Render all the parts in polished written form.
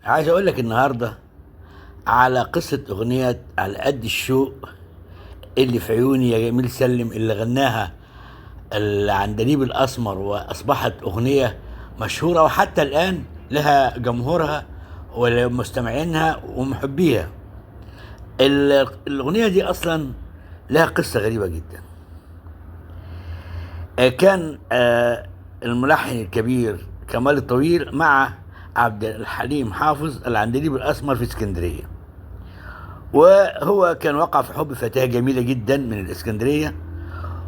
عايز اقول لك النهارده على قصة اغنية على قد الشوق اللي في عيوني يا جميل سلم اللي غناها العندليب الاسمر، واصبحت اغنية مشهورة وحتى الان لها جمهورها ومستمعينها ومحبيها. الاغنية دي اصلا لها قصة غريبة جدا. كان الملحن الكبير كمال الطويل مع عبد الحليم حافظ العندليب الاسمر في اسكندرية، وهو كان وقع في حب فتاة جميلة جدا من الإسكندرية،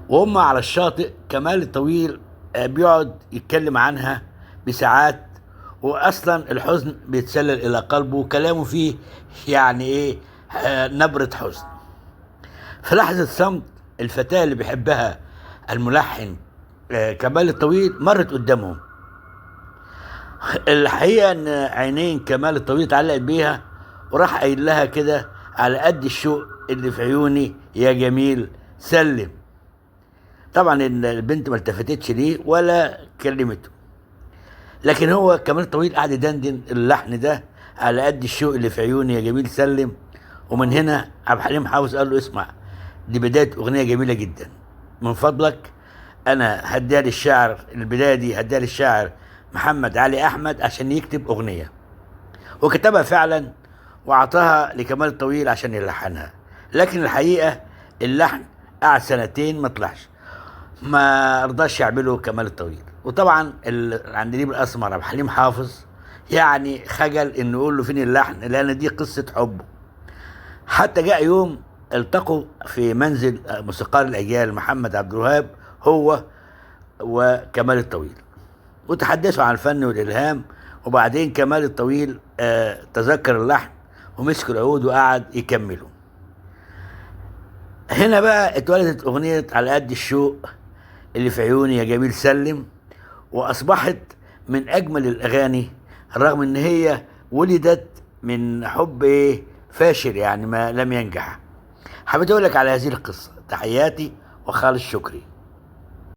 وهم على الشاطئ كمال الطويل بيقعد يتكلم عنها بساعات، وأصلا الحزن بيتسلل إلى قلبه وكلامه فيه يعني إيه، نبرة حزن. في لحظة صمت الفتاة اللي بيحبها الملحن كمال الطويل مرت قدامهم. الحقيقة إن عينين كمال الطويل اتعلقت بيها، وراح قايل لها كده على قد الشوق اللي في عيوني يا جميل سلم. طبعا البنت ما التفتتش ليه ولا كلمته، لكن هو كمال الطويل قعد يدندن اللحن ده على قد الشوق اللي في عيوني يا جميل سلم. ومن هنا عبد الحليم حافظ قال له اسمع، دي بداية أغنية جميلة جدا، من فضلك أنا هديها للشاعر، البداية دي هديها للشاعر محمد علي أحمد عشان يكتب أغنية. وكتبها فعلا وأعطاها لكمال الطويل عشان يلحنها، لكن الحقيقة اللحن قعد سنتين ما طلعش، ما رضاش يعمله كمال الطويل. وطبعا العندليب الأسمر عبد الحليم حافظ يعني خجل إنه يقول له فين اللحن، لأن دي قصة حبه. حتى جاء يوم التقوا في منزل موسيقار الأجيال محمد عبد الوهاب هو وكمال الطويل، وتحدثوا عن الفن والإلهام. وبعدين كمال الطويل تذكر اللحن ومسك العود وقعد يكمله. هنا بقى اتولدت أغنية على قد الشوق اللي في عيوني يا جميل سلم، وأصبحت من أجمل الأغاني، رغم إن هي ولدت من حب إيه فاشل، يعني ما لم ينجح. حبيت أقول لك على هذه القصة. تحياتي وخالد شكري.